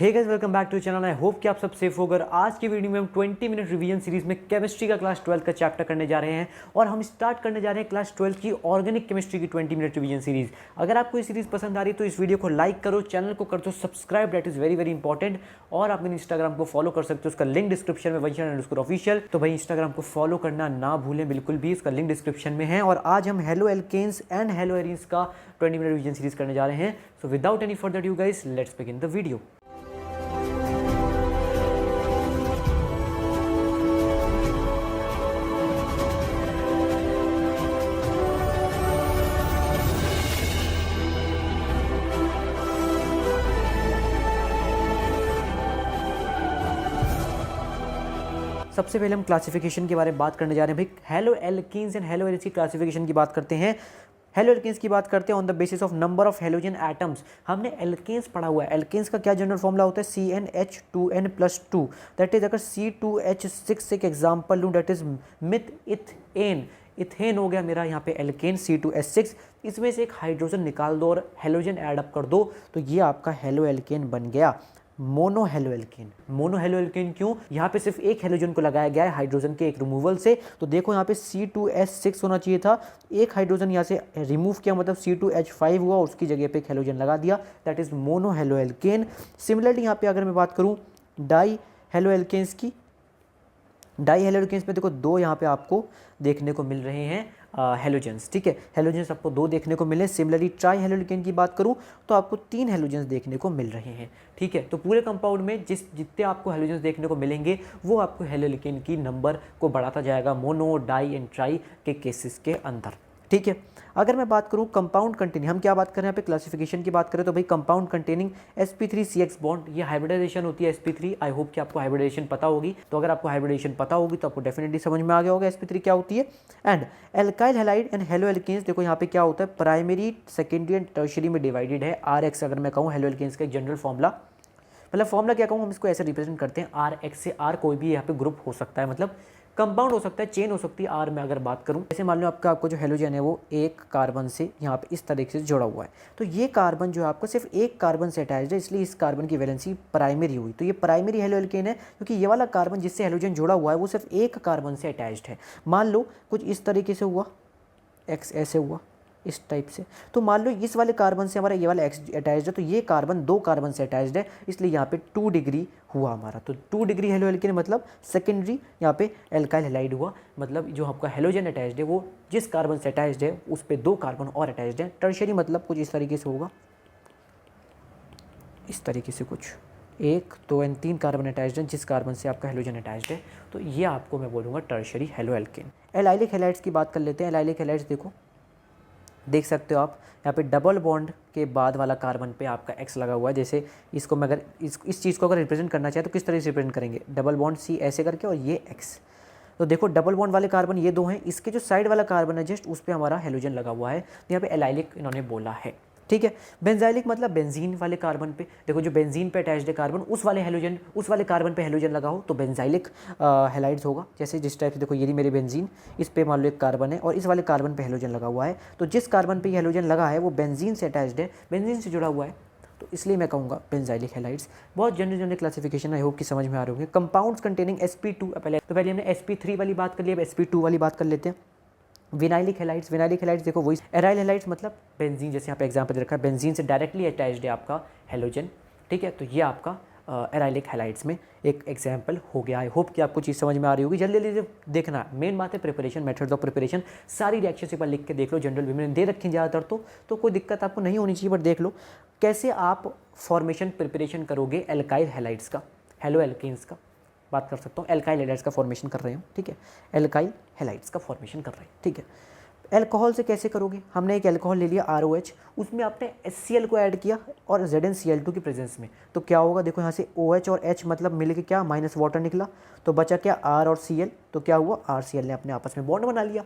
Hey guys, welcome back to channel. I hope कि आप सब सेफ होगा। आज की वीडियो में हम 20 मिनट रिवीजन सीरीज में केमिस्ट्री का क्लास 12 का चैप्टर करने जा रहे हैं और हम स्टार्ट करने जा रहे हैं क्लास 12 की ऑर्गेनिक केमिस्ट्री की 20 मिनट रिवीजन सीरीज। अगर आपको ये सीरीज पसंद आ रही है तो इस वीडियो को लाइक करो, चैनल को कर दो subscribe, that is very very important. और आप मेरे इंस्टाग्राम को फॉलो कर सकते हो, उसका लिंक डिस्क्रिप्शन में वंशियान_ऑफिशियल। तो भाई इंस्टाग्राम को फॉलो करना ना भूलें बिल्कुल भी, इसका लिंक डिस्क्रिप्शन में है। और आज हम haloalkanes and haloarenes का 20 मिनट रिवीजन सीरीज करने जा रहे हैं। So without any further due guys, let's begin the video. सबसे पहले हम क्लासिफिकेशन के बारे में बात करने जा रहे हैं। भाई hello alkenes and hello arenes की क्लासिफिकेशन की बात करते हैं। हेलो एल्केन्स की बात करते हैं on the basis of number of halogen atoms. हमने एल्केन्स पढ़ा हुआ है। एल्केन्स का क्या जनरल फॉर्मूला होता है? CnH2n+2। दैट इज अगर C2H6 से एक एग्जाम्पल लूँ, that is myth ethane. Ethane हो गया मेरा यहाँ पे एल्केन C2H6। इसमें से एक हाइड्रोजन निकाल दो और हेलोजन ऐड अप कर दो, तो ये आपका हेलो एल्केन बन गया mono halo alkane. Mono halo alkane क्यों? यहाँ पे सिर्फ एक हेलोजन को लगाया गया है हाइड्रोजन के एक रिमूवल से। तो देखो यहाँ पे C2H6 होना चाहिए था, एक हाइड्रोजन यहाँ से रिमूव किया, मतलब C2H5 हुआ, उसकी जगह पे एक हेलोजन लगा दिया, that is mono halo alkane. Similarly यहाँ पे अगर मैं बात करूँ डाई हेलो एल्केन्स की, डाई हेलो एल्केन्स में देखो दो यहाँ पे आपको देखने को मिल रहे हैं हेलोजेंस। ठीक है, हेलोजेंस आपको दो देखने को मिले। सिमिलरली ट्राई हेलो एल्केन की बात करूँ तो आपको 3 हेलोजेंस देखने को मिल रहे हैं। ठीक है, तो पूरे कंपाउंड में जितने आपको हेलोजेंस देखने को मिलेंगे वो आपको हेलो एल्केन की नंबर को बढ़ाता जाएगा मोनो, डाई एंड ट्राई के केसेस के अंदर। ठीक है, अगर मैं बात करूं कंपाउंड कंटेनिंग, हम क्या बात कर रहे हैं यहाँ पे क्लासिफिकेशन की बात करें तो भाई कंपाउंड कंटेनिंग sp3CX बॉन्ड, ये हाइब्रिडाइजेशन होती है sp3। आई होप कि आपको हाइब्रिडाइजेशन पता होगी। तो अगर आपको हाइब्रिडाइजेशन पता होगी तो आपको डेफिनेटली समझ में आ गया होगा sp3 क्या होती है। And alkyl halide and haloalkanes, देखो यहाँ पे क्या होता है, प्राइमरी, सेकेंडरी एंड टर्शियरी में डिवाइडेड है। RX अगर मैं कहूँ हेलो एल्केन्स का एक जनरल फॉर्मूला, मतलब फॉर्मूला क्या कहूँ, हम इसको ऐसे रिप्रेजेंट करते हैं RX से R कोई भी यहाँ पे ग्रुप हो सकता है, मतलब कंपाउंड हो सकता है, चेन हो सकती है। आर में अगर बात करूं, जैसे मान लो आपको जो हेलोजन है वो एक कार्बन से यहाँ पे इस तरीके से जुड़ा हुआ है, तो ये कार्बन जो है आपको सिर्फ एक कार्बन से अटैच्ड है, इसलिए इस कार्बन की वैलेंसी प्राइमरी हुई। तो ये प्राइमरी हेलो एल्केन है क्योंकि ये वाला कार्बन जिससे हेलोजन जुड़ा हुआ है वो सिर्फ एक कार्बन से अटैच्ड है। मान लो कुछ इस तरीके से हुआ, एक्स ऐसे हुआ इस टाइप से, तो मान लो इस वाले कार्बन से हमारा ये वाला एक्स अटैच्ड है, तो ये कार्बन दो कार्बन से अटैच्ड है, इसलिए यहाँ पे 2 डिग्री हुआ हमारा। तो 2 डिग्री हेलो एल्केन मतलब सेकेंडरी यहाँ पे एल्काइल हैलाइड हुआ, मतलब जो आपका हेलोजन अटैच्ड है वो जिस कार्बन से अटैच्ड है उस पर 2 कार्बन और अटैच्ड है। टर्शियरी मतलब कुछ इस तरीके से होगा, इस तरीके से कुछ 1, 2 एंड 3 कार्बन अटैच्ड है जिस कार्बन से आपका हेलोजन अटैच्ड है, तो ये आपको मैं बोलूँगा tertiary halo alkane. Allylic halides की बात कर लेते हैं। एलाइलिक हैलाइड्स देखो, देख सकते हो आप यहाँ पे डबल बॉन्ड के बाद वाला कार्बन पे आपका एक्स लगा हुआ है। जैसे इसको मैं अगर इस चीज़ को अगर रिप्रेजेंट करना चाहे तो किस तरह से रिप्रेजेंट करेंगे, डबल बॉन्ड सी ऐसे करके और ये एक्स। तो देखो डबल बॉन्ड वाले कार्बन ये दो हैं, इसके जो साइड वाला कार्बन है जस्ट उस पर हमारा हेलोजन लगा हुआ है, तो यहाँ पे एलाइलिक इन्होंने बोला है। ठीक है, बेंजाइलिक मतलब बेंजीन वाले कार्बन पे, देखो जो बेंजीन पे अटैच्ड है कार्बन उस वाले हेलोजन, उस वाले कार्बन पे हेलोजन लगा हो तो बेंजाइलिक हैलाइड्स होगा। जैसे जिस टाइप से देखो ये मेरे बेंजीन, इस पे मान लो एक कार्बन है और इस वाले कार्बन पे हेलोजन लगा हुआ है, तो जिस कार्बन पे ये हेलोजन लगा है वो बेंजीन से अटैच्ड है, बेंजीन से जुड़ा हुआ है, तो इसलिए मैं कहूँगा बेंजाइलिक हैलाइड्स। बहुत जनरल क्लासिफिकेशन, आई होप कि समझ में आ रहे होंगे। कंपाउंड्स कंटेनिंग sp2, पहले हमने sp3 वाली बात कर ली, अब sp2 वाली बात कर लेते हैं। विनाइलिक हैलाइड्स, विनाइलिक हैलाइड्स देखो वही एराइल हैलाइड्स मतलब बेंजीन, जैसे यहाँ पे एग्जांपल दे रखा है, बेंजीन से डायरेक्टली अटैच्ड है आपका हेलोजन। ठीक है, तो ये आपका एराइलिक हैलाइड्स में एक एग्जांपल हो गया। आई होप कि आपको चीज़ समझ में आ रही होगी। जल्दी जल्दी देखना, मेन बात है प्रिपरेशन, मेथड्स ऑफ प्रिपरेशन। सारी रिएक्शन एक बार लिख के देख लो, जनरल वी में दे रखी हैं ज़्यादातर, तो कोई दिक्कत आपको नहीं होनी चाहिए, बट देख लो कैसे आप फॉर्मेशन प्रिपरेशन करोगे एल्काइल हैलाइड्स का, हेलो एल्केन्स का बात कर सकता हूँ, एल्काइल हैलाइड्स का फॉर्मेशन कर रहे हो। ठीक है, एल्काइल हैलाइड्स का फॉर्मेशन कर रहे हैं। ठीक है, एल्कोहल से कैसे करोगे? हमने एक एल्कोहल ले लिया ROH, उसमें आपने HCl को ऐड किया और ZnCl2 की प्रेजेंस में, तो क्या होगा देखो यहाँ से OH और H मतलब मिल के क्या माइनस वाटर निकला, तो बचा क्या R और Cl, तो क्या हुआ RCl ने अपने आपस में बॉन्ड बना लिया।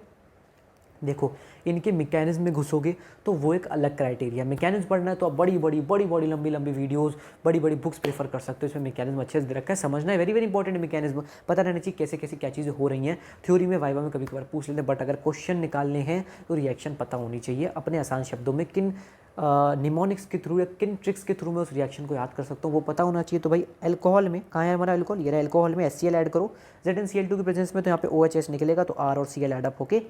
देखो इनके मैकेनिज्म में घुसोगे तो वो एक अलग क्राइटेरिया, मैकेनिज्म पढ़ना है तो आप बड़ी लंबी वीडियोस, बड़ी बुक्स प्रेफर कर सकते हो, इसमें मैकेनिज्म अच्छे से दे रखा है, समझना है, वेरी वेरी इंपॉर्टेंट मैकेनिज्म, पता रहना चाहिए कैसे कैसे क्या चीज़ें हो रही हैं। थ्योरी में वाइवा में कभी कभार पूछ लेते हैं, बट अगर क्वेश्चन निकालने हैं तो रिएक्शन पता होनी चाहिए, अपने आसान शब्दों में किन निमोनिक्स के थ्रू या किन ट्रिक्स के थ्रू मैं उस रिएक्शन को याद कर सकता हूँ वो पता होना चाहिए। तो भाई अल्कोहल में कहाँ है हमारा अल्कोहल, ये रहा अल्कोहल में HCl ऐड करो ZnCl2 की प्रेजेंस में, तो यहाँ पे OHS निकलेगा तो R और Cl ऐड अप होके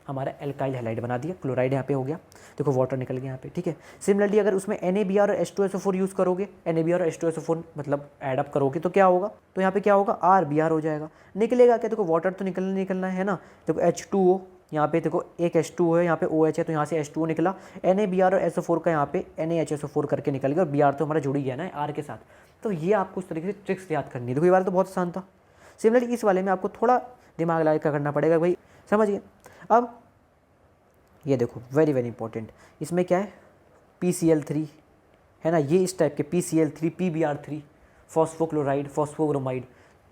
हमारा एल्काइल हैलाइड बना दिया, क्लोराइड यहाँ पे हो गया, देखो वाटर निकल गया यहाँ पे, ठीक है। सिमिलरली अगर उसमें NaBr और H2SO4 यूज़ करोगे, NaBr और H2SO4 मतलब ऐड अप करोगे तो क्या होगा, तो यहाँ पे क्या होगा RBr हो जाएगा, निकलेगा क्या, देखो वाटर तो निकलना है ना, देखो H2O यहाँ पे देखो एक H2O है, यहाँ पे OH है तो यहाँ से H2O निकला, NaBr और SO4 का यहाँ पे NaHSO4 करके निकल गया और Br तो हमारा जुड़ ही गया ना R के साथ। तो ये आपको इस तरीके से ट्रिक्स याद करनी है। देखो ये वाला तो बहुत आसान था। सिमिलरली इस वाले में आपको थोड़ा दिमाग लगा कर करना पड़ेगा भाई, समझ गए। अब ये देखो वेरी वेरी इंपॉर्टेंट, इसमें क्या है PCl3 है ना, ये इस टाइप के PCl3 PBr3 फॉस्फोक्लोराइड फॉस्फोब्रोमाइड,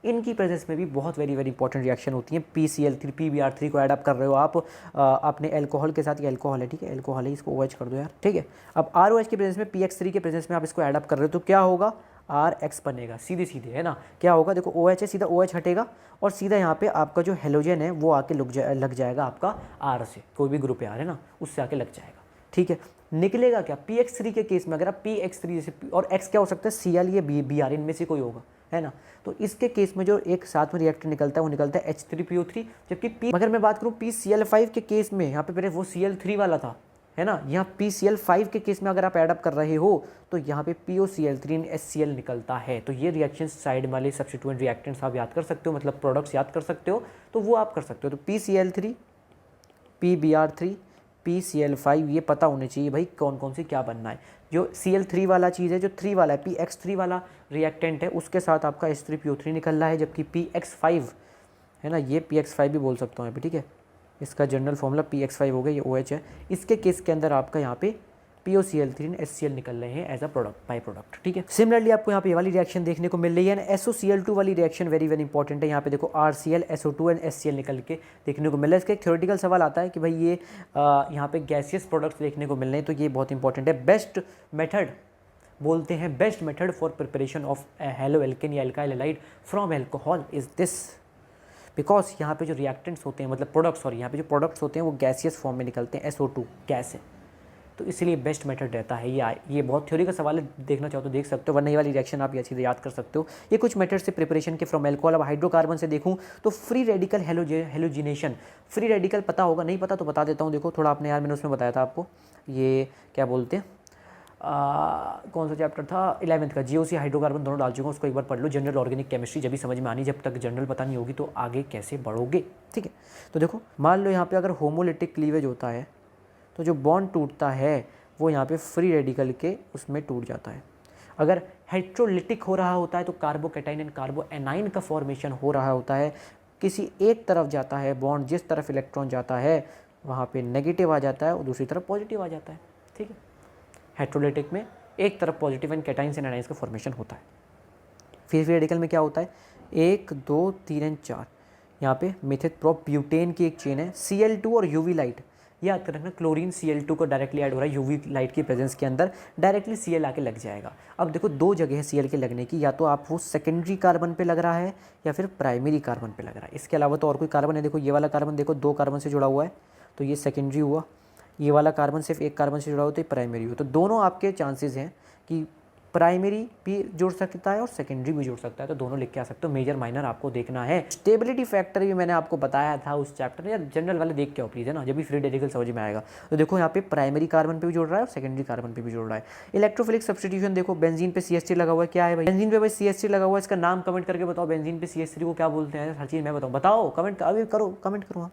इनकी प्रेजेंस में भी बहुत वेरी वेरी इंपॉर्टेंट रिएक्शन होती है। PCl3 PBr3 को ऐड अप कर रहे हो आप अपने अल्कोहल के साथ, ये अल्कोहल है ठीक है, अल्कोहल है, इसको OH कर दो यार, ठीक है। अब ROH के प्रेजेंस में PX3 के प्रेजेंस में आप इसको ऐड अप कर रहे हो तो क्या होगा RX बनेगा, सीधे सीधे है ना, क्या होगा देखो OH है, सीधा OH हटेगा और सीधा यहाँ पे आपका जो हेलोजन है वो आके लग जाएगा आपका R से, कोई भी ग्रुप R है ना उससे आके लग जाएगा, ठीक है। निकलेगा क्या PX3 के केस में, अगर आप PX3 जैसे और X क्या हो सकता है Cl या Br, इनमें से कोई होगा है ना, तो इसके केस में जो एक साथ में रिएक्टर निकलता है वो निकलता है H3PO3, जबकि अगर मैं बात करूँ PCl5 के केस में, यहाँ पे पहले वो Cl3 वाला था है ना, यहाँ PCl5 के केस में अगर आप एडअप कर रहे हो तो यहाँ पे POCl3 HCl निकलता है। तो ये रिएक्शन साइड वाले सब्स्टिट्यूएंट रिएक्टेंट्स आप याद कर सकते हो, मतलब प्रोडक्ट्स याद कर सकते हो, तो वो आप कर सकते हो। तो PCl3 PBr3 PCl5 ये पता होने चाहिए भाई कौन कौन सी क्या बनना है। जो Cl3 वाला चीज़ है, जो 3 वाला है PX3 वाला रिएक्टेंट है, उसके साथ आपका H3PO3 निकल रहा है, जबकि PX5 है ना, ये PX5 भी बोल सकता हूँ यहाँ पे, ठीक है, इसका जनरल फॉर्मूला PX5 हो गया, ये OH है, इसके केस के अंदर आपका यहाँ पे POCl3 HCl निकल रहे हैं as a product, by product, ठीक है। सिमिलरली आपको यहाँ पे ये वाली रिएक्शन देखने को मिल रही है, SOCl2 वाली रिएक्शन वेरी वेरी इंपॉर्टेंट है। यहाँ पे देखो RCl SO2 एंड HCl निकल के देखने को मिल रहा है। इसका एक थ्योरेटिकल सवाल आता है कि भाई ये यहाँ पे गैसियस प्रोडक्ट्स देखने को मिल रहे हैं, तो ये बहुत इंपॉर्टेंट है। बेस्ट मेथड बोलते हैं, best method for preparation of halo alkane या alkyl halide from alcohol is this, because यहाँ पे जो रिएक्टेंट्स होते हैं मतलब प्रोडक्ट्स, और यहाँ पे जो प्रोडक्ट्स होते हैं वो गैसियस फॉर्म में निकलते हैं, SO2 गैस है, तो इसलिए बेस्ट मेथड रहता है। ये बहुत थ्योरी का सवाल है, देखना चाहो तो देख सकते हो, वरना ये वाली रिएक्शन आप अच्छी से याद कर सकते हो। ये कुछ मेथड से प्रिपरेशन के फ्रॉम एल्कोहल। अब हाइड्रोकार्बन से देखूँ तो free radical halogenation, free radical पता होगा, नहीं पता तो बता देता हूँ। देखो थोड़ा आपने यार मैंने उसमें बताया था आपको, ये क्या बोलते हैं कौन सा चैप्टर था 11th का, GOC हाइड्रोकार्बन दोनों डाल चुका हूँ, उसको एक बार पढ़ लो। जनरल ऑर्गेनिक केमिस्ट्री जब भी समझ में आनी, जब तक जनरल पता नहीं होगी तो आगे कैसे बढ़ोगे, ठीक है। तो देखो मान लो यहाँ पे अगर होमोलिटिक क्लीवेज होता है तो जो बॉन्ड टूटता है वो यहाँ पे फ्री रेडिकल के उसमें टूट जाता है। अगर हेट्रोलिटिक हो रहा होता है तो कार्बोकैटाइन एंड कार्बो एनाइन का फॉर्मेशन हो रहा होता है, किसी एक तरफ जाता है बॉन्ड, जिस तरफ इलेक्ट्रॉन जाता है वहाँ पे नेगेटिव आ जाता है और दूसरी तरफ पॉजिटिव आ जाता है, ठीक है। हेट्रोलिटिक में एक तरफ पॉजिटिव एंड कैटाइन्स एंड एनाइंस का फॉर्मेशन होता है। फिर फ्री रेडिकल में क्या होता है 1 2 3 एंड 4, यहाँ पे मेथिक प्रोप ब्यूटेन की एक चेन है, Cl2 और UV लाइट याद रखना, क्लोरीन Cl2 को डायरेक्टली ऐड हो रहा है UV लाइट की प्रेजेंस के अंदर, डायरेक्टली Cl आके लग जाएगा। अब देखो दो जगह है Cl के लगने की, या तो आप वो सेकेंडरी कार्बन पे लग रहा है या फिर प्राइमरी कार्बन पे लग रहा है, इसके अलावा तो और कोई कार्बन है। देखो ये वाला कार्बन देखो 2 कार्बन से जुड़ा हुआ है तो ये सेकेंडरी हुआ, ये वाला कार्बन सिर्फ एक कार्बन से जुड़ा हो तो ये प्राइमरी हो। तो दोनों आपके चांसेस हैं कि प्राइमरी भी जुड़ सकता है और सेकेंडरी भी जुड़ सकता है, तो दोनों लिख के आ सकते हो। मेजर माइनर आपको देखना है। स्टेबिलिटी फैक्टर भी मैंने आपको बताया था उस चैप्टर में, या जनरल वाले देख के आओ प्लीज़ है ना, जब भी फ्री रेडिकल समझ में आएगा। तो देखो यहाँ पे प्राइमरी कार्बन पे भी जुड़ रहा है और सेकेंडरी कार्बन पे भी जुड़ रहा है। इलेक्ट्रोफिलिक सब्स्टिट्यूशन देखो, बेंजीन पे CH3 लगा हुआ है, क्या है भाई बेंजीन पे भाई CH3 लगा हुआ है, इसका नाम कमेंट करके बताओ, बेंजीन पे CH3 को क्या बोलते हैं, हर चीज़ मैं बताऊँ, बताओ कमेंट अभी करो, कमेंट करो।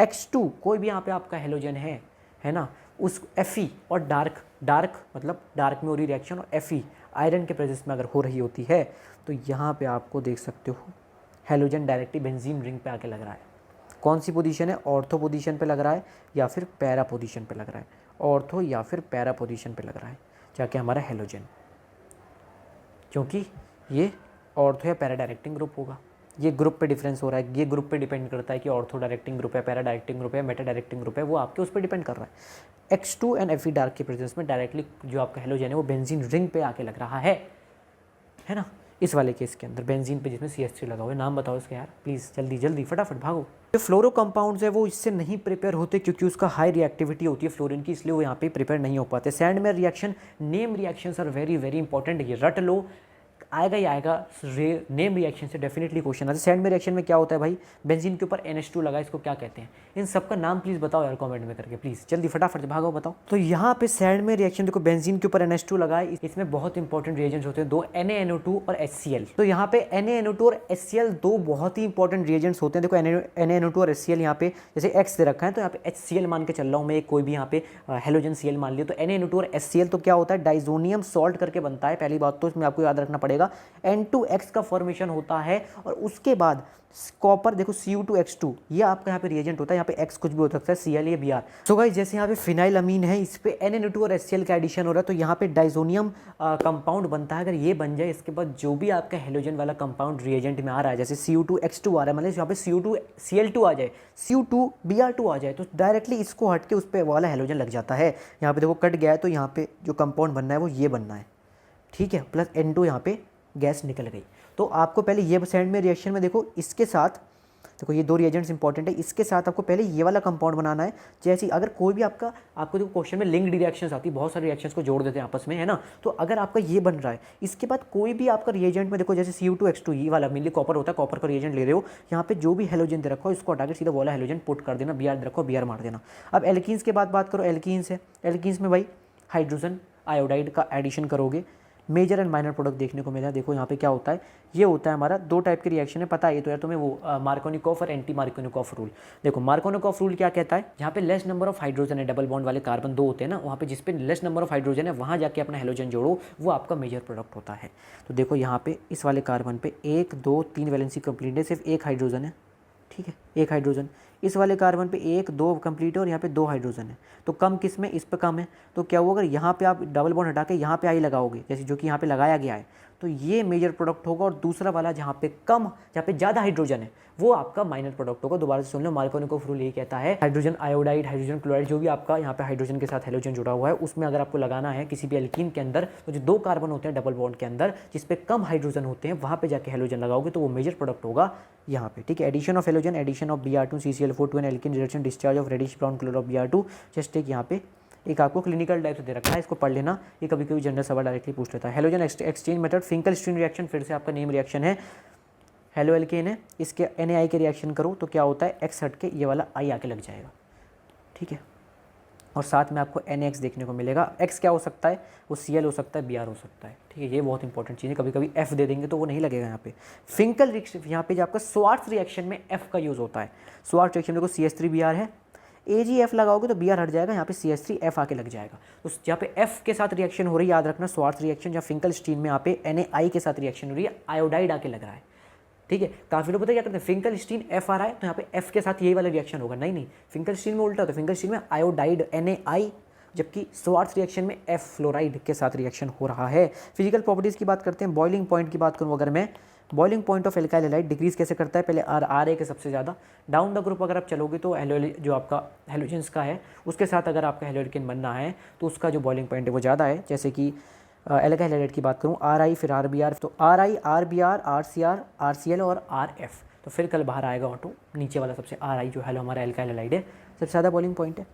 X2 कोई भी यहाँ पे आपका हेलोजन है ना, उस Fe और डार्क मतलब डार्क में हो रही रिएक्शन, और Fe आयरन के प्रेजेंस में अगर हो रही होती है तो यहाँ पे आपको देख सकते हो हेलोजन डायरेक्टली बेंजीन रिंग पे आके लग रहा है। कौन सी पोजीशन है, ऑर्थो पोजीशन पे लग रहा है या फिर पैरा पोजीशन पे लग रहा है, ऑर्थो या फिर पैरा पोजीशन पे लग रहा है जाके हमारा हेलोजन, क्योंकि ये ऑर्थो या पैरा डायरेक्टिंग ग्रुप होगा। ये ग्रुप पे डिफरेंस हो रहा है, ये ग्रुप पे डिपेंड करता है कि ऑर्थो डायरेक्टिंग ग्रुप है, पैरा डायरेक्टिंग ग्रुप है, मेटा डायरेक्टिंग ग्रुप है, वो आपके उस पर डिपेंड कर रहा है। X2 एंड Fe डार्क के प्रेजेंस में डायरेक्टली जो आपका हेलोजन है वो बेंजीन रिंग पे आके लग रहा है ना। इस वाले केस के अंदर बेंजीन पे जिसमें CH3 लगा हुआ है, नाम बताओ इसका यार प्लीज़, जल्दी जल्दी फटाफट भागो। जो फ्लोरो कंपाउंड्स है वो इससे नहीं प्रिपेयर होते क्योंकि उसका हाई रिएक्टिविटी होती है फ्लोरीन की, इसलिए वो यहाँ पे प्रिपेयर नहीं हो पाते। Sandmeyer reaction, name reactions are very very important, ये रट लो, आएगा ही आएगा। नेम रिएक्शन से डेफिनेटली क्वेश्चन आता है। सैंडमेयर रिएक्शन में क्या होता है भाई, बेंजीन के ऊपर NH2 लगा, इसको क्या कहते हैं? इन सबका नाम प्लीज़ बताओ यार कमेंट में करके, प्लीज़ जल्दी फटाफट से भागो बताओ। तो यहाँ पे सैंडमेयर रिएक्शन देखो, बेंजीन के ऊपर NH2 लगा है, इसमें बहुत इंपॉर्टेंट रिएजेंट्स होते हैं दो, NaNO2 और HCl। तो यहाँ पे NaNO2 और HCl दो बहुत ही इंपॉर्टेंट रिएजेंट्स होते हैं। देखो NaNO2 और HCl यहाँ पे जैसे X दे रखा है तो यहाँ पे HCl मान के चल रहा हूँ मैं, कोई भी यहाँ पे हेलोजन Cl मान लिया। तो NaNO2 और HCl तो क्या होता है, डाइजोनियम सॉल्ट करके बनता है। पहली बात तो इसमें आपको याद रखना पड़ेगा, N2X का फॉर्मेशन होता है और उसके बाद कॉपर देखो Cu2X2, ये आपका यहाँ पे रिएजेंट होता है। यहाँ पे X कुछ भी हो सकता है, Cl या Br। सो गाइस जैसे यहाँ पे फिनाइल अमीन है, इस पे NaNO2 और HCl का एडिशन हो रहा है तो यहाँ पे डाइजोनियम कंपाउंड बनता है। अगर ये बन जाए इसके बाद जो भी आपका हेलोजन वाला कंपाउंड रिएजेंट में आ रहा है, जैसे Cu2X2 आ रहा है, मतलब यहाँ पे Cu2Cl2 आ जाए, Cu2Br2 आ जाए, तो डायरेक्टली इसको हट के उस पर वाला हेलोजन लग जाता है। यहाँ पे देखो कट गया है तो यहाँ पे जो कंपाउंड बनना है वो ये बनना है, ठीक है, प्लस N2 यहाँ पे गैस निकल गई। तो आपको पहले ये सैंडमेयर रिएक्शन में देखो, इसके साथ देखो ये दो रिएजेंट्स इंपॉर्टेंट है, इसके साथ आपको पहले ये वाला कंपाउंड बनाना है। जैसे अगर कोई भी आपको देखो क्वेश्चन में लिंक्ड रिएक्शंस आती है, बहुत सारे रिएक्शंस को जोड़ देते हैं आपस में, है ना। तो अगर आपका ये बन रहा है, इसके बाद कोई भी आपका रिएजेंट में देखो, जैसे Cu2X2 ये वाला मेनली कॉपर होता है, कॉपर का रिएजेंट ले रहे हो, यहाँ पे जो भी हेलोजन दे रखो इसको हटा के सीधा वाला हेलोजन पुट कर देना, Br दे रखो Br मार देना। अब एल्कीन्स के बात करो, एल्कीन्स है, एल्कीन्स में भाई हाइड्रोजन आयोडाइड का एडिशन करोगे, मेजर एंड माइनर प्रोडक्ट देखने को मिला है। देखो यहाँ पे क्या होता है, ये होता है हमारा दो टाइप के रिएक्शन है, पता है ये तो यार तुम्हें, वो मार्कोनिकॉफ और एंटी मार्कोनिकॉफ रूल। देखो मार्कोनिकॉफ रूल क्या कहता है, जहाँ पे लेस नंबर ऑफ हाइड्रोजन है, डबल बॉन्ड वाले कार्बन दो होते हैं ना, वहाँ पे जिस पे लेस नंबर ऑफ हाइड्रोजन है वहाँ जाके अपना हेलोजन जोड़ो, वो आपका मेजर प्रोडक्ट होता है। तो देखो यहाँ पे इस वाले कार्बन पे 1 2 3 वैलेंसी कंप्लीट है, सिर्फ एक हाइड्रोजन है, ठीक है, एक हाइड्रोजन। इस वाले कार्बन पे 1 2 कंप्लीट है और यहाँ पे 2 हाइड्रोजन है, तो कम किस में, इस पे कम है। तो क्या हुआ, अगर यहाँ पे आप डबल बॉन्ड हटा के यहाँ पे आई लगाओगे, जैसे जो कि यहाँ पे लगाया गया है, तो ये मेजर प्रोडक्ट होगा। और दूसरा वाला जहाँ पे कम, जहाँ पे ज़्यादा हाइड्रोजन है, वो आपका माइनर प्रोडक्ट होगा। दोबारा से सुन लो, मार्कोनिकॉफ रूल ये कहता है हाइड्रोजन आयोडाइड, हाइड्रोजन क्लोराइड, जो भी आपका यहाँ पे हाइड्रोजन के साथ हेलोजन जुड़ा हुआ है, उसमें अगर आपको लगाना है किसी भी एल्कीन के अंदर, तो जो 2 कार्बन होते हैं डबल बॉन्ड के अंदर, जिस पे कम हाइड्रोजन होते हैं, वहाँ पे जाके हेलोजन लगाओगे तो वो मेजर प्रोडक्ट होगा यहाँ पे, ठीक है। Addition of halogen, addition of Br2 CCl4 to an alkene, reduction discharge of reddish brown colour of Br2। Just एक यहाँ पे एक आपको क्लिनिकल टाइप से दे रखा है, इसको पढ़ लेना, ये कभी कभी जनरल सवाल डायरेक्टली पूछ लेता है। Halogen exchange method, Finkelstein reaction, फिर से आपका नेम रिएक्शन है, हेलो एल्केन है, इसके Na के रिएक्शन करो तो क्या होता है, X हट के ये वाला I आके लग जाएगा, ठीक है। और साथ में आपको NaX देखने को मिलेगा। X क्या हो सकता है, वो Cl हो सकता है, Br हो सकता है, ठीक है। ये बहुत इंपॉर्टेंट चीज़ है, कभी कभी F दे देंगे तो वो नहीं लगेगा यहाँ पे। फिंकल रिएक्शन, यहाँ पे जो आपका स्वार्ट्ज रिएक्शन में F का यूज़ होता है। स्वार्ट्ज रिएक्शन में देखो CH3Br है, AgF लगाओगे तो Br हट जाएगा, यहाँ पे CH3F आके लग जाएगा। तो जहाँ पे F के साथ रिएक्शन हो रही है, याद रखना स्वार्ट्ज रिएक्शन। जहाँ फिंकल स्टीन में यहाँ पे NaI के साथ रिएक्शन हो रही है, आयोडाइड आके लग रहा है, ठीक है। काफ़ी लोग पता है क्या करते हैं, फिंकल स्टीन F आ रहा है तो यहाँ पे F के साथ यही वाला रिएक्शन होगा, नहीं, फिंकल स्टीन में उल्टा होता है, फिंकल स्टीन में आयोडाइड NaI, जबकि स्वार्ट्ज रिएक्शन में F फ्लोराइड के साथ रिएक्शन हो रहा है। फिजिकल प्रॉपर्टीज़ की बात करते हैं, बॉइलिंग पॉइंट की बात करूँ अगर मैं, boiling point of alkyl halide decrease कैसे करता है, पहले RA के सबसे ज़्यादा, डाउन द ग्रुप अगर आप चलोगे तो जो आपका हेलोजेंस का है उसके साथ अगर आपका हेलोएल्केन बनना है तो उसका जो बॉइलिंग पॉइंट है वो ज़्यादा है। जैसे कि एल्काइल हैलाइड की बात करूँ, RI फिर RBr, तो RI RBr RCr RCl और RF, तो फिर कल बाहर आएगा ऑटो, नीचे वाला सबसे RI जो है हमारा एल्काइल हैलाइड है, सबसे ज़्यादा बॉइलिंग पॉइंट है,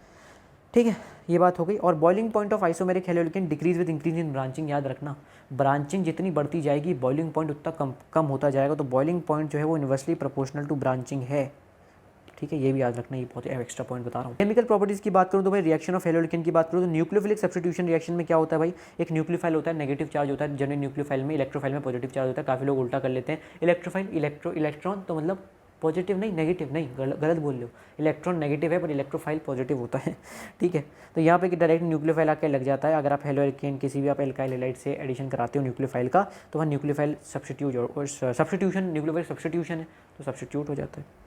ठीक है। ये बात हो गई। और boiling point of isomeric haloalkane decrease with increase in branching, याद रखना ब्रांचिंग जितनी बढ़ती जाएगी बॉइलिंग पॉइंट उतना कम होता जाएगा। तो बॉइलिंग पॉइंट जो है वो इन्वर्सली प्रोपोर्शनल टू ब्रांचिंग है, ठीक है। ये भी याद रखना, ये बहुत एक्स्ट्रा पॉइंट बता रहा हूँ। केमिकल प्रॉपर्टीज़ की बात करूँ तो भाई रिएक्शन ऑफ हेलोएल्केन की बात करूँ तो न्यूक्लियोफिलिक सब्स्टिट्यूशन रिएक्शन में क्या होता है भाई, एक न्यूक्लियोफाइल होता है, नेगेटिव चार्ज होता है जनरल न्यूक्लियोफाइल में, इलेक्ट्रोफाइल में पॉजिटिव चार्ज होता है। काफ़ी लोग उल्टा कर लेते हैं, इलेक्ट्रोफाइल इलेक्ट्रॉन तो मतलब पॉजिटिव नहीं नेगेटिव नहीं, गलत बोल लो, इलेक्ट्रॉन नेगेटिव है पर इलेक्ट्रोफाइल पॉजिटिव होता है, ठीक है। तो यहाँ पे कि डायरेक्ट न्यूक्लियोफाइल आके लग जाता है। अगर आप हेलोएल्केन किसी भी आप एल्काइल हैलाइड से एडिशन कराते हो न्यूक्लियोफाइल का, तो वहाँ न्यूक्लियोफाइल सब्स्टिट्यूशन न्यूक्लियोफाइल सब्स्टिट्यूशन है तो सब्स्टिट्यूट हो जाता है।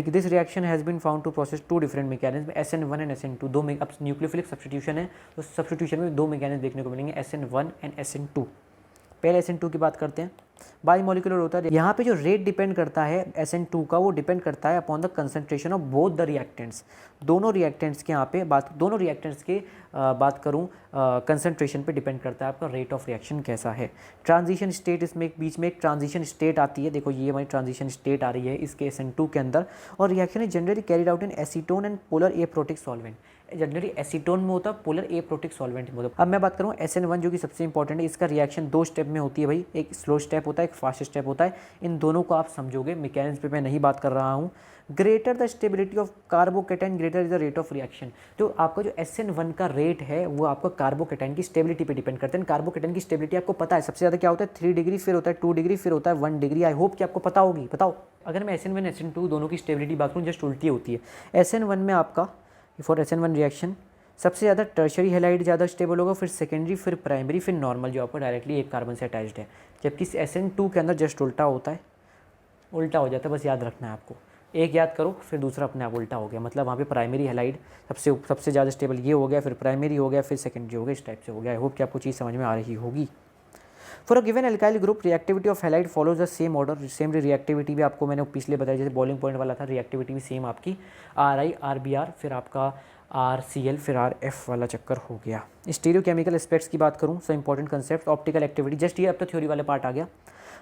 This reaction has been found to process 2 different mechanism, SN1 and SN2, दो अब न्यूक्लियोफिलिक सब्स्टिट्यूशन है तो सब्स्टिट्यूशन में 2 मैकेनिज्म देखने को मिलेंगे, SN1 एंड SN2। पहले SN2 की बात करते हैं। बाईमोलिकुलर होता है। यहाँ पे जो रेट डिपेंड करता है SN2 का, वो डिपेंड करता है upon the concentration of both the reactants. दोनों रिएक्टेंट्स के यहाँ पे दोनों रिएक्टेंट्स के बात करूँ कंसंट्रेशन पे डिपेंड करता है आपका रेट ऑफ रिएक्शन कैसा है। ट्रांजिशन स्टेट, इसमें एक बीच में एक ट्रांजिशन स्टेट आती है, देखो ये हमारी ट्रांजिशन स्टेट आ रही है इसके SN2 के अंदर। और reaction is generally carried out in acetone and polar aprotic solvent. Generally acetone में होता है, पोलर एप्रोटिक सॉल्वेंट में होता है। अब मैं बात करूँ SN1 जो कि सबसे इंपॉर्टेंट है, इसका रिएक्शन 2 स्टेप में होती है भाई, एक स्लो स्टेप होता है, एक फास्ट स्टेप होता है। इन दोनों को आप समझोगे, मैकेनिज्म पे मैं नहीं बात कर रहा हूँ। Greater the stability of carbocation greater is the rate of reaction. तो आपका जो SN1 का रेट है वो आपका कार्बोकेटाइन की स्टेबिलिटी पे डिपेंड करता है। कार्बोकेटाइन की स्टेबिलिटी आपको पता है सबसे ज़्यादा क्या होता है, 3 डिग्री, फिर होता है 2 डिग्री, फिर होता है 1 डिग्री। आई होप कि आपको पता होगी। बताओ, अगर मैं SN1 SN2 दोनों की स्टेबिलिटी बात करूँ, जस्ट उल्टी होती है। SN1 में आपका फॉर SN1 रिएक्शन सबसे ज़्यादा टर्शरी हैलाइड ज़्यादा स्टेबल होगा, फिर सेकेंडरी, फिर प्राइमरी, फिर नॉर्मल जो आपको डायरेक्टली एक कार्बन से अटैच्ड है। जबकि SN2 के अंदर जस्ट उल्टा होता है, उल्टा हो जाता है, बस याद रखना है आपको। एक याद करो फिर दूसरा अपने आप उल्टा हो गया, मतलब वहाँ पे प्राइमरी हैलाइड सबसे ज़्यादा स्टेबल ये हो गया, फिर प्राइमरी हो गया, फिर सेकेंडरी हो गया, इस टाइप से हो गया। आई होप कि आपको चीज़ समझ में आ रही होगी। For a given alkyl group reactivity of halide follows the same order. Same reactivity भी आपको मैंने पिछले बताया, जैसे बॉइलिंग पॉइंट वाला था, रिएक्टिविटी भी सेम आपकी RI RBr, फिर आपका RCl, फिर RF वाला चक्कर हो गया। स्टीरियोकेमिकल एस्पेक्ट्स की बात करूँ, so important concept, optical activity, just ये अब तो थ्योरी वाला पार्ट आ गया।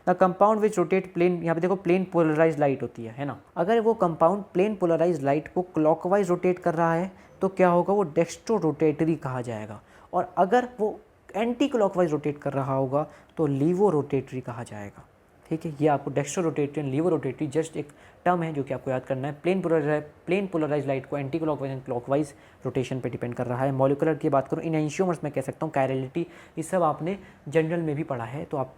The compound which rotate plane, यहाँ पे देखो प्लेन पोलराइज लाइट होती है ना। अगर वो कंपाउंड प्लेन पोलराइज लाइट को क्लॉकवाइज रोटेट कर रहा है तो क्या होगा, वो डेक्स्ट्रो रोटेटरी कहा जाएगा। और अगर वो एंटी क्लॉकवाइज रोटेट कर रहा होगा तो लीवो रोटेटरी कहा जाएगा। ठीक है, ये आपको dextrorotatory and laevorotatory just एक टर्म है जो कि आपको याद करना है। प्लेन पोलराइज लाइट को anticlockwise and clockwise rotation पे डिपेंड कर रहा है। मॉलिकुलर की बात करूँ, इनएंशियोमर्स में कह सकता हूँ, कायरलिटी, ये सब आपने जनरल में भी पढ़ा है तो आप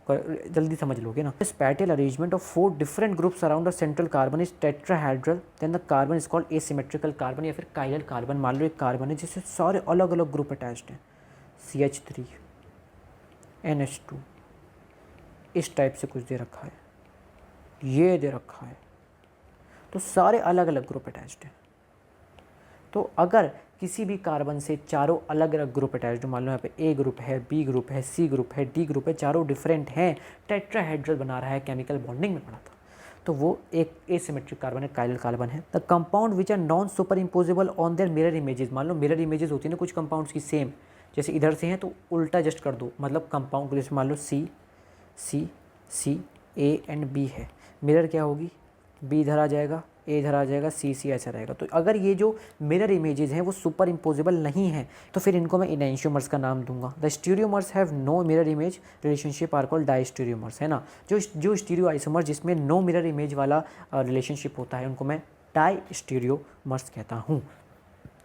जल्दी समझ लोगे ना। Spatial arrangement of 4 different groups around the central carbon is tetrahedral, then the carbon is called asymmetrical carbon या फिर काइरल कार्बन। मान लो एक कार्बन है जिससे सारे अलग अलग ग्रुप अटैच्ड हैं, CH3 NH2, इस टाइप से कुछ दे रखा है, ये दे रखा है, तो सारे अलग अलग ग्रुप अटैच्ड हैं। तो अगर किसी भी कार्बन से चारों अलग अलग ग्रुप अटैच्ड, मान लो यहाँ पे A ग्रुप है, B ग्रुप है, C ग्रुप है, D ग्रुप है, चारों डिफरेंट हैं, टेट्राहेड्रल बना रहा है, केमिकल बॉन्डिंग में पड़ा था, तो वो एक एसिमेट्रिक कार्बन है, काइरल कार्बन है। The compound which are non superimposable on their mirror images, मान लो मिरर इमेजेस होती है ना कुछ कंपाउंड्स की सेम, जैसे इधर से हैं तो उल्टा जस्ट कर दो, मतलब कंपाउंड जैसे मान लो C A एंड B है, मिरर क्या होगी, B इधर आ जाएगा, A इधर आ जाएगा, C ऐसा रहेगा। तो अगर ये जो मिरर इमेजेस हैं वो सुपर इम्पोजेबल नहीं हैं तो फिर इनको मैं इनएंशियोमर्स का नाम दूंगा। The stereomers have no mirror image relationship are called diastereomers, है ना। जो स्टीरियो आइसोमर जिसमें नो मिरर इमेज वाला रिलेशनशिप होता है उनको मैं डाइस्टीरियोमर्स कहता हूँ।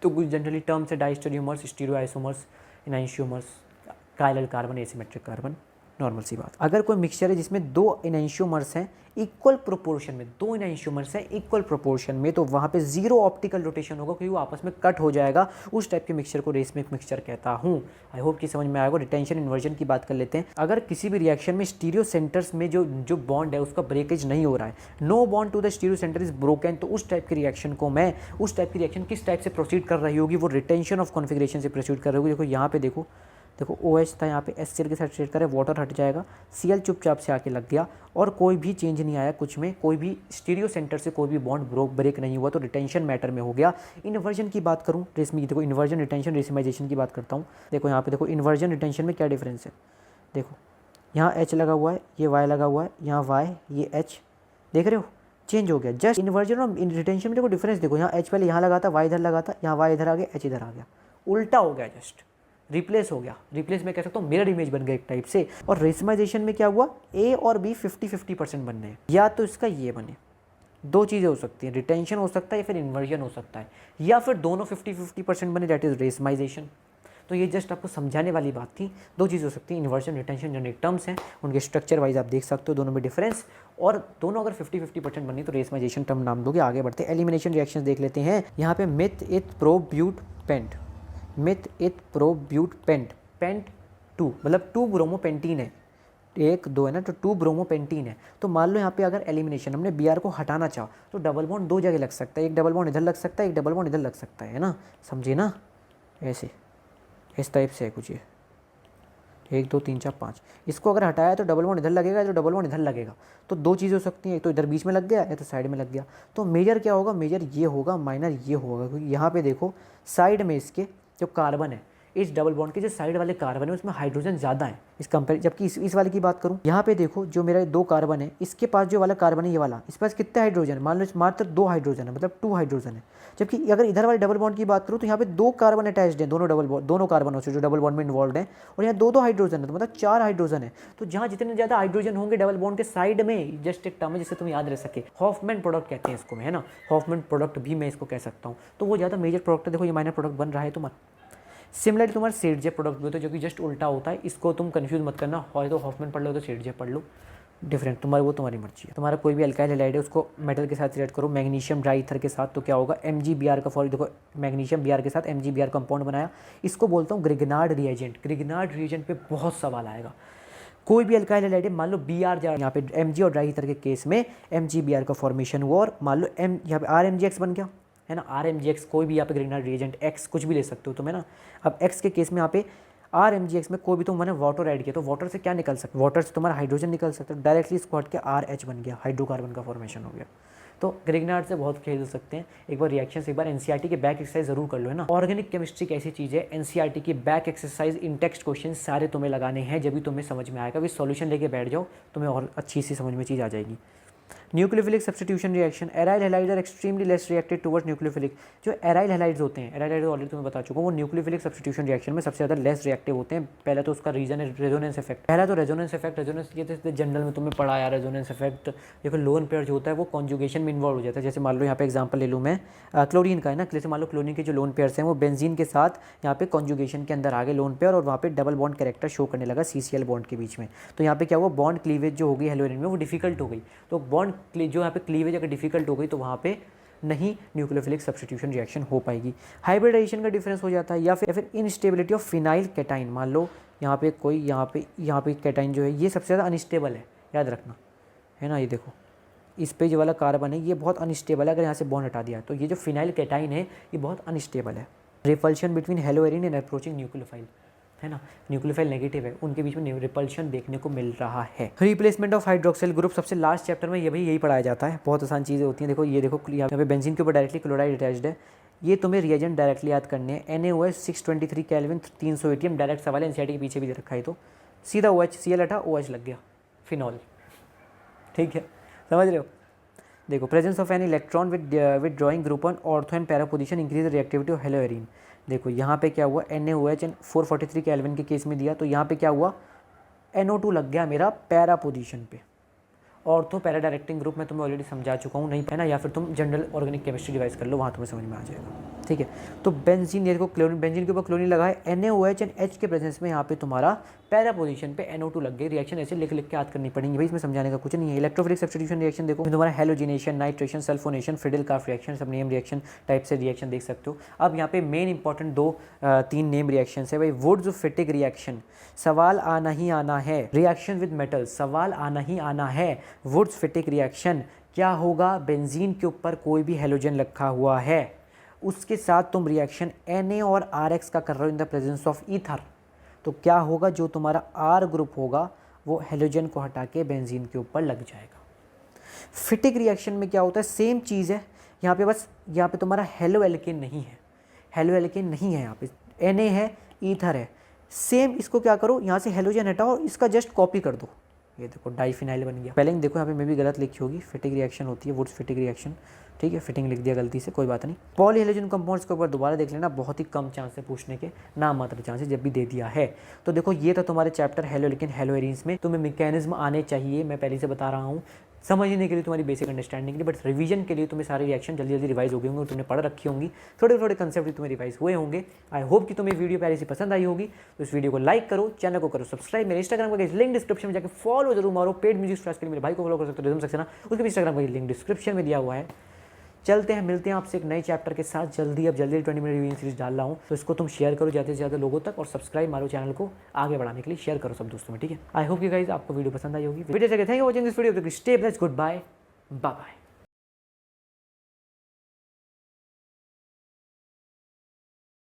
तो कुछ जनरली टर्म्स है, diastereomers, stereo isomers, enantiomers, chiral carbon, asymmetric carbon, normal सी बात। अगर कोई मिक्सचर है जिसमें 2 इनएंशियोमर्स हैं इक्वल प्रोपोर्शन में, 2 इनएंशियोमर्स हैं इक्वल प्रोपोर्शन में, तो वहाँ पे 0 ऑप्टिकल रोटेशन होगा क्योंकि वो आपस में कट हो जाएगा। उस टाइप के मिक्सचर को रेसमिक मिक्सचर कहता हूँ। आई होप कि समझ में आएगा। रिटेंशन इन्वर्जन की बात कर लेते हैं। अगर किसी भी रिएक्शन में स्टीरियो सेंटर्स में जो बॉन्ड है उसका ब्रेकेज नहीं हो रहा है, no bond to the stereocentre is broken, तो उस टाइप की रिएक्शन को मैं, उस टाइप की रिएक्शन किस टाइप से प्रोसीड कर रही होगी, वो रिटेंशन ऑफ कॉन्फिगरेशन से प्रोसीड कर रही होगी। देखो यहाँ पे देखो OH था, यहाँ पे HCl के साथ ट्रीट करें, वाटर हट जाएगा, Cl चुपचाप से आके लग गया और कोई भी चेंज नहीं आया कुछ में, कोई भी स्टीरियो सेंटर से कोई भी बॉन्ड ब्रेक नहीं हुआ, तो रिटेंशन मैटर में हो गया। इन्वर्जन की बात करूँ रेसमी, देखो इन्वर्जन, रिटेंशन, रेसिमाइजेशन की बात करता हूँ। देखो यहाँ पे देखो इन्वर्जन रिटेंशन में क्या डिफरेंस है, देखो यहाँ H लगा हुआ है, ये Y लगा हुआ है, यहाँ Y, ये H, देख रहे हो चेंज हो गया। जस्ट इन्वर्जन और रिटेंशन में देखो डिफरेंस, देखो यहाँ H पहले यहाँ लगा था, Y इधर लगा था, यहाँ Y इधर आ गया, H इधर आ गया, उल्टा हो गया, जस्ट रिप्लेस हो गया। रिप्लेस में कह सकता हूँ मिरर इमेज बन गया एक टाइप से। और रेसिमाइजेशन में क्या हुआ, A और B 50-50% बनने हैं, या तो इसका ये बने, 2 चीज़ें हो सकती हैं, रिटेंशन हो सकता है या फिर इन्वर्जन हो सकता है, या फिर दोनों 50-50% बने, दैट इज रेसिमाइजेशन। तो ये जस्ट आपको समझाने वाली बात थी। 2 चीज़ हो सकती हैं, इन्वर्जन, रिटेंशन, जो टर्म्स हैं उनके स्ट्रक्चर वाइज आप देख सकते हो दोनों में डिफरेंस, और दोनों अगर 50-50% बनी तो रेसिमाइजेशन टर्म नाम दोगे। आगे बढ़ते एलिमिनेशन रिएक्शंस देख लेते हैं। यहाँ पे मिथ इथ प्रोब्यूट पेंट, मिथ इथ प्रोब्यूट पेंट, पेंट 2 मतलब 2 ब्रोमोपेंटीन है, 1 2 है ना, तो 2 ब्रोमोपेंटीन है। तो मान लो यहाँ पे अगर एलिमिनेशन हमने Br को हटाना चाहो तो डबल बॉन्ड 2 जगह लग सकता है, एक डबल बॉन्ड इधर लग सकता है, एक डबल बॉन्ड इधर लग सकता है ना, समझे ना, ऐसे इस टाइप से है कुछ ये, 1 2 3 4 5, इसको अगर हटाया तो डबल बॉन्ड इधर लगेगा, तो डबल बॉन्ड इधर लगेगा। तो दो चीज़ें हो सकती हैं, एक तो इधर बीच में लग गया या तो साइड में लग गया। तो मेजर क्या होगा, मेजर ये होगा, माइनर ये होगा, क्योंकि यहाँ पे देखो साइड में इसके जो कार्बन है, इस डबल बॉन्ड के जो साइड वाले कार्बन है उसमें हाइड्रोजन ज़्यादा है इस कंपेयर, जबकि इस वाले की बात करूँ, यहाँ पे देखो जो मेरा 2 कार्बन है, इसके पास जो वाला कार्बन है ये वाला, इस पास कितने हाइड्रोजन, मान लो मात्र 2 हाइड्रोजन है, मतलब 2 हाइड्रोजन है। जबकि अगर इधर वाले डबल बॉन्ड की बात करूँ तो यहाँ पे 2 कार्बन अटैच्ड है, दोनों कार्बनों से जो डबल बॉन्ड में इन्वॉल्व है, और यहाँ 2 हाइड्रोजन है, तो मतलब 4 हाइड्रोजन है। तो जहाँ जितने ज़्यादा हाइड्रोजन होंगे डबल बॉन्ड के साइड में, जस्ट एक टर्म है जिससे तुम याद रह सके, हॉफमैन प्रोडक्ट कहते हैं इसको, है ना, हॉफमैन प्रोडक्ट भी मैं इसको कह सकता हूँ। तो वो ज़्यादा मेजर प्रोडक्ट है, देखो ये माइनर प्रोडक्ट बन रहा है तुम्हारा। सिमिलरली तुम्हारा सेटजे प्रोडक्ट भी होता है जो कि जस्ट उल्टा होता है, इसको तुम कंफ्यूज मत करना, हो तो हॉफमैन पढ़ लो तो सेटजे पढ़ लो, डिफरेंट तुम्हारी, वो तुम्हारी मर्जी है। तुम्हारा कोई भी अल्काइल हैलाइड है उसको मेटल के साथ रिएक्ट करो, मैग्नीशियम ड्राईथर के साथ, तो क्या होगा, MgBr का फॉर, देखो मैग्नीशियम Br के साथ MgBr कंपाउंड बनाया, इसको बोलता हूँ ग्रिग्नार्ड रिएजेंट। ग्रिग्नार्ड रिएजेंट पे बहुत सवाल आएगा। कोई भी अल्काइल हैलाइड है, मान लो Br यहाँ पे Mg और ड्राईथर के केस में MgBr का फॉर्मेशन हुआ, और मान लो यहाँ पे RMgX बन गया, है ना, RMgX, कोई भी यहाँ पे ग्रिग्नार्ड रिएजेंट X कुछ भी ले सकते हो तुम, है ना। अब X के केस में यहाँ पे RMgX में कोई भी तुम मैंने वाटर ऐड किया, तो वाटर से क्या निकल सकता है, वाटर से तुम्हारा हाइड्रोजन निकल सकता है, डायरेक्टली इसको हट के RH बन गया, हाइड्रोकार्बन का फॉर्मेशन हो गया। तो ग्रिग्नार्ड से बहुत खेल सकते हैं। एक बार रिएक्शन से एक बार NCERT की बैक एक्सरसाइज जरूर कर लो, है ना। ऑर्गेनिक केमिस्ट्री एक ऐसी चीज़ है, NCERT की back exercise in text question सारे तुम्हें लगाने हैं, जब भी तुम्हें समझ में आएगा। अभी सॉल्यूशन लेके बैठ जाओ, तुम्हें और अच्छी सी समझ में चीज़ आ जाएगी। Nucleophilic substitution reaction, aryl halides are extremely less reacted towards nucleophilic. जो एराइल हैलाइड्स होते हैं, एराइल हैलाइड्स ऑलरेडी तुम्हें बता चुका हूँ, वो न्यूक्लियोफिलिक सब्स्टिट्यूशन रिएक्शन में सबसे ज़्यादा लेस रिएक्टिव होते हैं। पहला तो उसका रीजन है रेजोनेंस इफेक्ट। पहला तो रेजोनेंस इफेक्ट, रेजोनेंस ये तो जनरल में तुम्हें पढ़ा यार, रेजोनेंस इफेक्ट। देखो लोन पेयर जो होता है वो कॉन्जुगेशन में इन्वॉल्व हो जाता है। जैसे मान लो यहाँ पे एग्जाम्पल ले लूँ मैं क्लोरीन का, है ना, जैसे मान लो क्लोरीन के जो लोन पेयर्स हैं वो बेंजीन के साथ यहाँ पे कॉन्जुगेशन के अंदर आ गए लोन पेयर, और वहाँ पे डबल बॉन्ड कैरेक्टर शो करने लगा CCl बॉन्ड के बीच में। तो यहाँ पे क्या हुआ, बॉन्ड क्लीवेज जो हो गई हेलोजन में वो डिफिकल्ट हो गई। तो बॉन्ड जो यहाँ पे क्लीवेज अगर डिफिकल्ट हो गई तो वहाँ पे नहीं न्यूक्लियोफिलिक सब्स्टिट्यूशन रिएक्शन हो पाएगी। हाइब्रिडाइजेशन का डिफरेंस हो जाता है, या फिर इनस्टेबिलिटी ऑफ फिनाइल कैटाइन। मान लो यहाँ पे कोई यहाँ पे कैटाइन जो है ये सबसे ज़्यादा अनस्टेबल है, याद रखना, है ना। ये देखो इस पे जो वाला कार्बन है ये बहुत अनस्टेबल है, अगर यहाँ से बॉन्ड हटा दिया तो ये जो फिनाइल कैटाइन है ये बहुत अनस्टेबल है। Repulsion between haloarene and approaching nucleophile, है ना, न्यूक्लियोफाइल नेगेटिव है, उनके बीच में रिपल्शन देखने को मिल रहा है। रिप्लेसमेंट ऑफ हाइड्रोक्सिल ग्रुप सबसे लास्ट चैप्टर में ये भी यही पढ़ाया जाता है, बहुत आसान चीज़ें होती हैं। देखो ये देखो यहाँ पे बेंजीन के ऊपर डायरेक्टली क्लोराइड अटैच्ड है, ये तुम्हें रिएजेंट डायरेक्टली याद करने हैं। NaOH 623 केल्विन 300 ATM, डायरेक्ट सवाल है, NCERT के पीछे भी दे रखा है, तो सीधा OH Cl हटा OH लग गया, फिनॉल, ठीक है, समझ रहे हो। देखो presence of an electron with drawing group on ortho and para position increase reactivity of haloarene. देखो यहाँ पे क्या हुआ, NaOH एंड 443 केल्विन के केस में दिया, तो यहाँ पे क्या हुआ, NO2 लग गया मेरा पैरा पोजीशन पे। ऑर्थो पैरा डायरेक्टिंग ग्रुप में तुम्हें ऑलरेडी समझा चुका हूँ, नहीं है ना, या फिर तुम जनरल ऑर्गेनिक केमिस्ट्री डिवाइस कर लो, वहाँ तुम्हें समझ में आ जाएगा, ठीक है। तो बेंजीन, ये देखो क्लोरीन, बेंजीन के ऊपर क्लोरीन लगा है, NaOH एंड H के प्रेजेंस में यहाँ पे तुम्हारा पैरा पोजीशन पे NO2 लग गई। रिएक्शन ऐसे लिख के याद करनी पड़ेंगी भाई, इसमें समझाने का कुछ नहीं है। इलेक्ट्रोफिलिक सब्स्टिट्यूशन रिएक्शन देखो, तुम्हारा halogenation, nitration, sulphonation, Friedel-craft reaction, सब नेम रिएक्शन टाइप से रिएक्शन देख सकते हो। अब यहाँ पे मेन इंपॉर्टेंट 2-3 नेम रिएक्शन है भाई। वुड्स-फिटिक रिएक्शन, सवाल आना ही आना है। रिएक्शन विद मेटल, सवाल आना ही आना है। वुड्स-फिटिक रिएक्शन क्या होगा, बेंजीन के ऊपर कोई भी हेलोजन रखा हुआ है, उसके साथ तुम रिएक्शन Na और RX का कर रहे हो in the presence of ether, तो क्या होगा, जो तुम्हारा R ग्रुप होगा वो हेलोजन को हटा के बेंजीन के ऊपर लग जाएगा। फिटिक रिएक्शन में क्या होता है, सेम चीज़ है यहाँ पे, बस यहाँ पे तुम्हारा हेलो एल्केन नहीं है, हेलो एल्केन नहीं है, यहाँ पे Na है, ईथर है, सेम। इसको क्या करो, यहाँ से हेलोजन हटाओ और इसका जस्ट कॉपी कर दो, ये देखो डाइफिनाइल बन गया। पहले देखो यहाँ पे मैं भी गलत लिखी होगी, फिटिक रिएक्शन होती है, वुड्स फिटिक रिएक्शन, ठीक है, फिटिंग लिख दिया गलती से, कोई बात नहीं। पॉली हेलोजन कंपाउंड्स के ऊपर दोबारा देख लेना, बहुत ही कम चांस है पूछने के, नाम मात्र चांस है, जब भी दे दिया है। तो देखो ये था तुम्हारे चैप्टर हेलोएल्केन हेलोएरिन्स में। तुम्हें मैकेनिज्म आने चाहिए, मैं पहले से बता रहा हूँ, समझने के लिए, तुम्हारी बेसिक अंडरस्टैंडिंग के लिए, बट रिवीजन के लिए तुम्हें सारे रिएक्शन जल्दी जल्दी रिवाइज हो गए होंगे, तुमने पढ़ रखी होंगी, थोड़े थोड़े कंसेप्ट तुम्हें रिवाइज हुए होंगे। आई होप कि तुम्हें वीडियो पहले से पसंद आई होगी। तो इस वीडियो को लाइक करो, चैनल को करो सब्सक्राइब, मेरे इंस्टाग्राम का लिंक डिस्क्रिप्शन में जाकर फॉलो जरूर मारो। पेड म्यूजिक स्ट्रेस के लिए मेरे भाई को फॉलो कर सकते हो, रिदम सक्सेना, उसके भी इंस्टाग्राम का लिंक डिस्क्रिप्शन में दिया हुआ है। चलते हैं, मिलते हैं आपसे एक नए चैप्टर के साथ जल्दी। अब जल्दी 20 मिनट रिवीजन सीरीज डाल रहा हूँ, तो इसको तुम शेयर करो ज़्यादा से ज़्यादा लोगों तक, और सब्सक्राइब मारो चैनल को आगे बढ़ाने के लिए, शेयर करो सब दोस्तों में, ठीक है। आई होप यू गाइस आपको वीडियो पसंद आई होगी। वीडियो से thank you for watching this video. Stay blessed, goodbye, bye bye.